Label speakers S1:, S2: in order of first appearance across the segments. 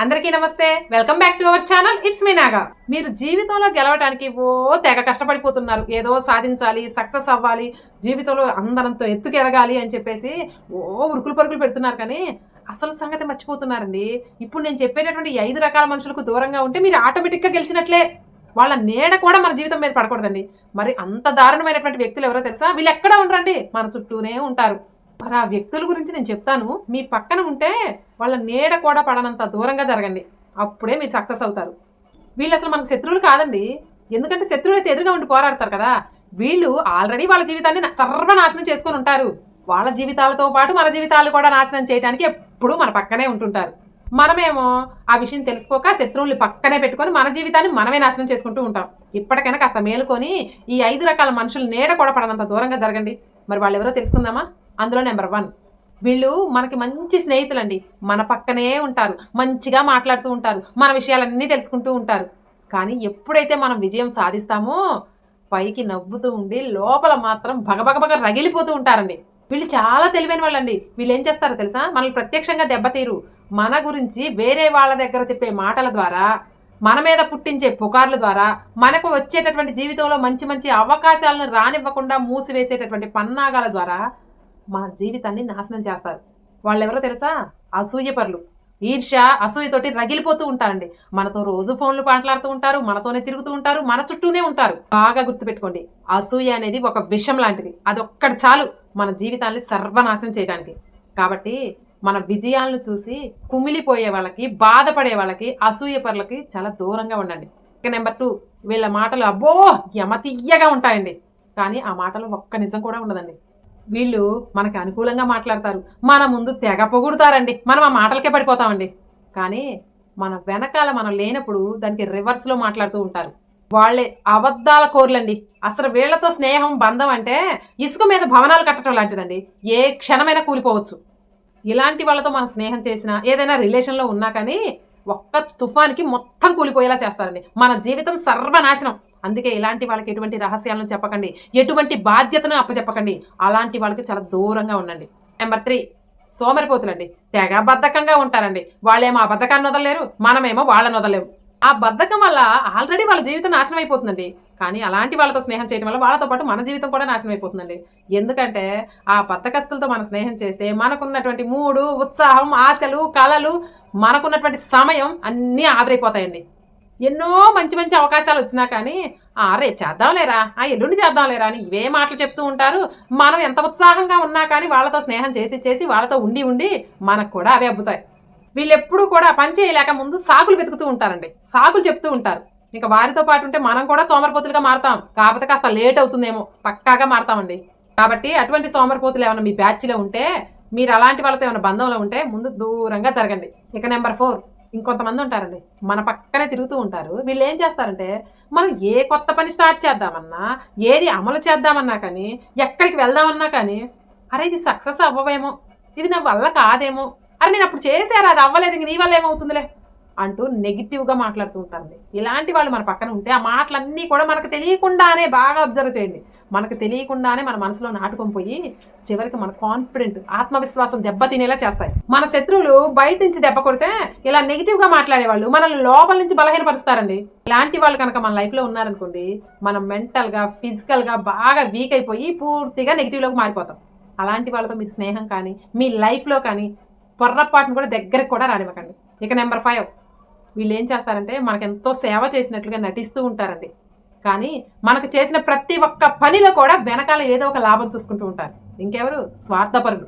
S1: అందరికీ నమస్తే. Welcome back to our channel. It's me Naga. మీరు జీవితంలో గెలవడానికి తెగ కష్టపడిపోతున్నారు. ఏదో సాధించాలి, సక్సెస్ అవ్వాలి, జీవితంలో అందరంతో ఎత్తుకు ఎదగాలి అని చెప్పేసి ఉరుకులు పరుగులు పెడుతున్నారు. కానీ అసలు సంగతి మర్చిపోతున్నారండి. ఇప్పుడు నేను చెప్పేటటువంటి 5 రకాల మనుషులకు దూరంగా ఉంటే మీరు ఆటోమేటిక్గా గెలిచినట్లే. వాళ్ళ నీడ కూడా మన జీవితం మీద పడకూడదండి. మరి అంత దారుణమైనటువంటి వ్యక్తులు ఎవరో తెలుసా? వీళ్ళు ఎక్కడ ఉండరండి, మన చుట్టూనే ఉంటారు. మరి ఆ వ్యక్తుల గురించి నేను చెప్తాను. మీ పక్కన ఉంటే వాళ్ళ నీడ కూడా పడనంత దూరంగా జరగండి. అప్పుడే మీరు సక్సెస్ అవుతారు. వీళ్ళు అసలు మనకు శత్రువులు కాదండి. ఎందుకంటే శత్రువులు అయితే ఎదురుగా ఉండి పోరాడతారు కదా. వీళ్ళు ఆల్రెడీ వాళ్ళ జీవితాన్ని సర్వనాశనం చేసుకొని ఉంటారు. వాళ్ళ జీవితాలతో పాటు మన జీవితాలు కూడా నాశనం చేయడానికి ఎప్పుడూ మన పక్కనే ఉంటుంటారు. మనమేమో ఆ విషయం తెలుసుకోక శత్రువుల్ని పక్కనే పెట్టుకొని మన జీవితాన్ని మనమే నాశనం చేసుకుంటూ ఉంటాం. ఇప్పటికైనా కాస్త మేలుకొని ఈ 5 రకాల మనుషులు నీడ కూడా పడనంత దూరంగా జరగండి. మరి వాళ్ళు ఎవరో తెలుసుకుందామా? అందులో నెంబర్ 1, వీళ్ళు మనకి మంచి స్నేహితులండి. మన పక్కనే ఉంటారు, మంచిగా మాట్లాడుతూ ఉంటారు, మన విషయాలన్నీ తెలుసుకుంటూ ఉంటారు. కానీ ఎప్పుడైతే మనం విజయం సాధిస్తామో పైకి నవ్వుతూ ఉండి లోపల మాత్రం భగభగభగ రగిలిపోతూ ఉంటారండి. వీళ్ళు చాలా తెలివైన వాళ్ళండి. వీళ్ళు ఏం చేస్తారో తెలుసా? మనల్ని ప్రత్యక్షంగా దెబ్బతీరు. మన గురించి వేరే వాళ్ళ దగ్గర చెప్పే మాటల ద్వారా, మన మీద పుట్టించే పుకార్ల ద్వారా, మనకు వచ్చేటటువంటి జీవితంలో మంచి మంచి అవకాశాలను రానివ్వకుండా మూసివేసేటటువంటి పన్నాగాల ద్వారా మన జీవితాన్ని నాశనం చేస్తారు. వాళ్ళెవరో తెలుసా? అసూయపరులు. ఈర్ష్య, అసూయతోటి రగిలిపోతూ ఉంటారండి. మనతో రోజు ఫోన్లు మాట్లాడుతూ ఉంటారు, మనతోనే తిరుగుతూ ఉంటారు, మన చుట్టూనే ఉంటారు. బాగా గుర్తుపెట్టుకోండి, అసూయ అనేది ఒక విషం లాంటిది. అదొక్కటి చాలు మన జీవితాన్ని సర్వనాశనం చేయడానికి. కాబట్టి మన విజయాలను చూసి కుమిలిపోయే వాళ్ళకి, బాధపడే వాళ్ళకి, అసూయపరులకి చాలా దూరంగా ఉండండి. ఇక నెంబర్ 2, వీళ్ళ మాటలు అబ్బో యమతీయగా ఉంటాయండి. కానీ ఆ మాటలు ఒక్క నిజం కూడా ఉండదండి. వీళ్ళు మనకి అనుకూలంగా మాట్లాడతారు, మన ముందు తెగ పొగుడుతారండి. మనం ఆ మాటలకే పడిపోతామండి. కానీ మన వెనకాల మనం లేనప్పుడు దానికి రివర్స్లో మాట్లాడుతూ ఉంటారు. వాళ్ళే అబద్ధాల కోర్లండి. అసలు వీళ్లతో స్నేహం, బంధం అంటే ఇసుక మీద భవనాలు కట్టడం లాంటిదండి. ఏ క్షణమైనా కూలిపోవచ్చు. ఇలాంటి వాళ్ళతో మనం స్నేహం చేసినా, ఏదైనా రిలేషన్లో ఉన్నా కానీ ఒక్క తుఫానికి మొత్తం కూలిపోయేలా చేస్తారండి. మన జీవితం సర్వనాశనం. అందుకే ఇలాంటి వాళ్ళకి ఎటువంటి రహస్యాలను చెప్పకండి, ఎటువంటి బాధ్యతను అప్పచెప్పకండి. అలాంటి వాళ్ళకి చాలా దూరంగా ఉండండి. నెంబర్ 3, సోమరిపోతులండి. తెగ బద్ధకంగా ఉంటారండి. వాళ్ళేమో ఆ బద్ధకాన్ని వదలలేరు, మనమేమో వాళ్ళని వదలలేము. ఆ బద్ధకం వల్ల ఆల్రెడీ వాళ్ళ జీవితం నాశనం అయిపోతుందండి. కానీ అలాంటి వాళ్ళతో స్నేహం చేయడం వల్ల వాళ్ళతో పాటు మన జీవితం కూడా నాశనం అయిపోతుందండి. ఎందుకంటే ఆ బద్ధకస్తులతో మనం స్నేహం చేస్తే మనకున్నటువంటి మూడు, ఉత్సాహం, ఆశలు, కళలు, మనకున్నటువంటి సమయం అన్నీ ఆవిరైపోతాయండి. ఎన్నో మంచి మంచి అవకాశాలు వచ్చినా కానీ రేపు చేద్దాంలేరా, ఎల్లుండి చేద్దాంలేరా అని ఇవే మాటలు చెప్తూ ఉంటారు. మనం ఎంత ఉత్సాహంగా ఉన్నా కానీ వాళ్ళతో స్నేహం చేసి వాళ్ళతో ఉండి మనకు కూడా అవే అబ్బుతాయి. వీళ్ళు ఎప్పుడూ కూడా పని చేయలేక ముందు సాకులు వెతుకుతూ ఉంటారండి, సాకులు చెప్తూ ఉంటారు. ఇంకా వారితో పాటు ఉంటే మనం కూడా సోమరిపోతులుగా మారుతాం. కాకపోతే కాస్త లేట్ అవుతుందేమో, పక్కాగా మారుతామండి. కాబట్టి అటువంటి సోమరిపోతులు ఏమైనా మీ బ్యాచ్లో ఉంటే, మీరు అలాంటి వాళ్ళతో ఏమైనా బంధంలో ఉంటే ముందు దూరంగా జరగండి. ఇక నెంబర్ 4, ఇంకొంతమంది ఉంటారండి, మన పక్కనే తిరుగుతూ ఉంటారు. వీళ్ళు ఏం చేస్తారంటే, మనం ఏ కొత్త పని స్టార్ట్ చేద్దామన్నా, ఏది అమలు చేద్దామన్నా కానీ, ఎక్కడికి వెళ్దామన్నా కానీ, అరే ఇది సక్సెస్ అవ్వవేమో, ఇది నా వల్ల కాదేమో, అరే నేను అప్పుడు చేశారా అది అవ్వలేదు, ఇంక నీ వల్ల ఏమవుతుందిలే అంటూ నెగిటివ్గా మాట్లాడుతూ ఉంటారండి. ఇలాంటి వాళ్ళు మన పక్కన ఉంటే ఆ మాటలన్నీ కూడా మనకు తెలియకుండానే, బాగా అబ్జర్వ్ చేయండి, మనకు తెలియకుండానే మన మనసులో నాటుకొని పోయి చివరికి మన కాన్ఫిడెంట్, ఆత్మవిశ్వాసం దెబ్బతినేలా చేస్తాయి. మన శత్రువులు బయట నుంచి దెబ్బ కొడితే ఇలా నెగిటివ్గా మాట్లాడేవాళ్ళు మనల్ని లోపల నుంచి బలహీనపరుస్తారండి. ఇలాంటి వాళ్ళు కనుక మన లైఫ్లో ఉన్నారనుకోండి, మనం మెంటల్గా, ఫిజికల్గా బాగా వీక్ అయిపోయి పూర్తిగా నెగిటివ్లోకి మారిపోతాం. అలాంటి వాళ్ళతో మీరు స్నేహం కానీ, మీ లైఫ్లో కానీ పొర్రపాటును కూడా దగ్గరికి కూడా రానివ్వకండి. ఇక నెంబర్ 5, వీళ్ళు ఏం చేస్తారంటే మనకెంతో సేవ చేసినట్లుగా నటిస్తూ ఉంటారండి. కానీ మనకు చేసిన ప్రతి ఒక్క పనిలో కూడా వెనకాల ఏదో ఒక లాభం చూసుకుంటూ ఉంటారు. ఇంకెవరు? స్వార్థపరులు.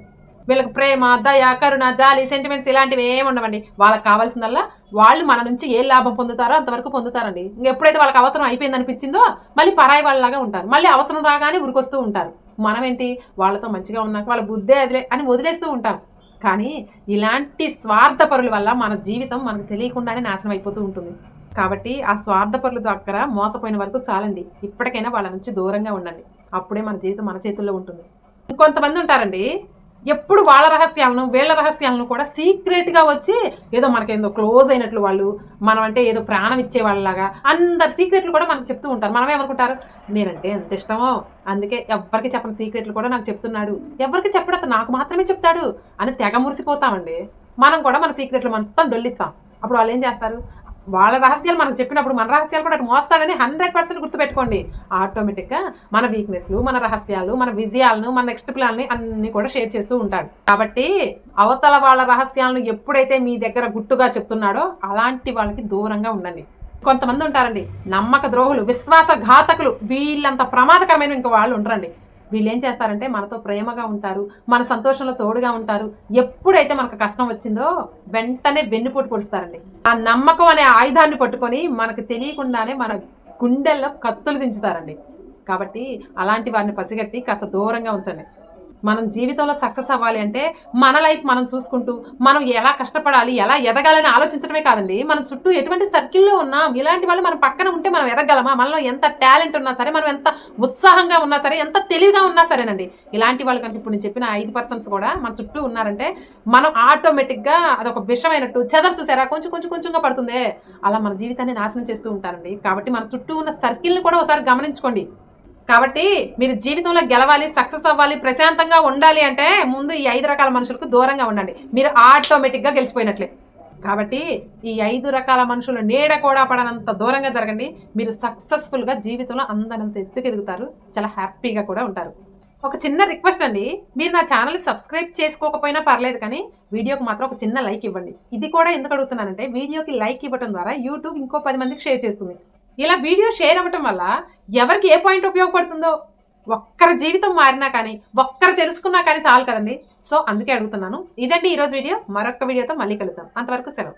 S1: వీళ్ళకి ప్రేమ, దయ, కరుణ, జాలి, సెంటిమెంట్స్ ఇలాంటివి ఏమి ఉండవండి. వాళ్ళకి కావాల్సిందల్లా వాళ్ళు మన నుంచి ఏ లాభం పొందుతారో అంతవరకు పొందుతారండి. ఇంకెప్పుడైతే వాళ్ళకి అవసరం అయిపోయింది అనిపించిందో మళ్ళీ పరాయి వాళ్ళలాగా ఉంటారు. మళ్ళీ అవసరం రాగానే ఉరికొస్తూ ఉంటారు. మనం ఏంటి, వాళ్ళతో మంచిగా ఉన్నాక వాళ్ళ బుద్ధే అదిలే అని వదిలేస్తూ ఉంటాం. కానీ ఇలాంటి స్వార్థపరుల వల్ల మన జీవితం మనకు తెలియకుండానే నాశనం అయిపోతూ ఉంటుంది. కాబట్టి ఆ స్వార్థపరుల దగ్గర మోసపోయిన వరకు చాలండి. ఇప్పటికైనా వాళ్ళ నుంచి దూరంగా ఉండండి. అప్పుడే మన జీవితం మన చేతుల్లో ఉంటుంది. ఇంకొంతమంది ఉంటారండి, ఎప్పుడు వాళ్ళ రహస్యాలను, వీళ్ళ రహస్యాలను కూడా సీక్రెట్గా వచ్చి ఏదో మనకేందో క్లోజ్ అయినట్లు, వాళ్ళు మనం అంటే ఏదో ప్రాణం ఇచ్చే వాళ్ళలాగా అందరు సీక్రెట్లు కూడా మనకు చెప్తూ ఉంటారు. మనం ఏమనుకుంటారు, నేనంటే ఎంత ఇష్టమో అందుకే ఎవరికి చెప్పని సీక్రెట్లు కూడా నాకు చెప్తున్నాడు, ఎవరికి చెప్పడం నాకు మాత్రమే చెప్తాడు అని తెగ మురిసిపోతామండి. మనం కూడా మన సీక్రెట్లు మొత్తం డొల్లిస్తాం. అప్పుడు వాళ్ళు ఏం చేస్తారు, వాళ్ళ రహస్యాలు మనకు చెప్పినప్పుడు మన రహస్యాలు కూడా అటు మోస్తాడని 100% గుర్తుపెట్టుకోండి. ఆటోమేటిక్గా మన వీక్నెస్లు, మన రహస్యాలు, మన విజయాలను, మన నెక్స్ట్ ప్లాన్ని అన్ని కూడా షేర్ చేస్తూ ఉంటాడు. కాబట్టి అవతల వాళ్ళ రహస్యాలను ఎప్పుడైతే మీ దగ్గర గుట్టుగా చెప్తున్నాడో అలాంటి వాళ్ళకి దూరంగా ఉండండి. కొంతమంది ఉంటారండి నమ్మక ద్రోహులు, విశ్వాసఘాతకులు. వీళ్ళంత ప్రమాదకరమైన ఇంకో వాళ్ళు ఉంటారండి. వీళ్ళు ఏం చేస్తారంటే మనతో ప్రేమగా ఉంటారు, మన సంతోషంలో తోడుగా ఉంటారు. ఎప్పుడైతే మనకు కష్టం వచ్చిందో వెంటనే వెన్నుపోటు పొడుస్తారండి. ఆ నమ్మకం అనే ఆయుధాన్ని పట్టుకొని మనకు తెలియకుండానే మన గుండెల్లో కత్తులు దించుతారండి. కాబట్టి అలాంటి వారిని పసిగట్టి కాస్త దూరంగా ఉంచండి. మనం జీవితంలో సక్సెస్ అవ్వాలి అంటే మన లైఫ్ మనం చూసుకుంటూ మనం ఎలా కష్టపడాలి, ఎలా ఎదగాలని ఆలోచించడమే కాదండి, మన చుట్టూ ఎటువంటి సర్కిల్లో ఉన్నాం, ఇలాంటి వాళ్ళు మన పక్కన ఉంటే మనం ఎదగలమా, మనలో ఎంత టాలెంట్ ఉన్నా సరే, మనం ఎంత ఉత్సాహంగా ఉన్నా సరే, ఎంత తెలివిగా ఉన్నా సరేనండి, ఇలాంటి వాళ్ళు కనుక ఇప్పుడు నేను చెప్పిన 5% కూడా మన చుట్టూ ఉన్నారంటే మనం ఆటోమేటిక్గా అదొక విషమైనట్టు చెదలు చూసారా కొంచెం కొంచెం కొంచెంగా పడుతుందే, అలా మన జీవితాన్ని నాశనం చేస్తూ ఉంటారండి. కాబట్టి మన చుట్టూ ఉన్న సర్కిల్ని కూడా ఒకసారి గమనించుకోండి. కాబట్టి మీరు జీవితంలో గెలవాలి, సక్సెస్ అవ్వాలి, ప్రశాంతంగా ఉండాలి అంటే ముందు ఈ 5 రకాల మనుషులకు దూరంగా ఉండండి. మీరు ఆటోమేటిక్గా గెలిచిపోయినట్లే. కాబట్టి ఈ 5 రకాల మనుషులు నీడ కూడా పడనంత దూరంగా జరగండి. మీరు సక్సెస్ఫుల్గా జీవితంలో అందనంత ఎత్తుకెదుగుతారు, చాలా హ్యాపీగా కూడా ఉంటారు. ఒక చిన్న రిక్వెస్ట్ అండి, మీరు నా ఛానల్ని సబ్స్క్రైబ్ చేసుకోకపోయినా పర్లేదు, కానీ వీడియోకి మాత్రం ఒక చిన్న లైక్ ఇవ్వండి. ఇది కూడా ఎందుకు అడుగుతున్నానంటే వీడియోకి లైక్ ఇవ్వడం ద్వారా యూట్యూబ్ ఇంకో 10 మందికి షేర్ చేస్తుంది. ఇలా వీడియో షేర్ అవ్వటం వల్ల ఎవరికి ఏ పాయింట్ ఉపయోగపడుతుందో, ఒక్కరి జీవితం మారినా కానీ, ఒక్కరు తెలుసుకున్నా కానీ చాలు కదండి. సో అందుకే అడుగుతున్నాను. ఇదండి ఈరోజు వీడియో. మరొక వీడియోతో మళ్ళీ కలుద్దాం. అంతవరకు సెలవు.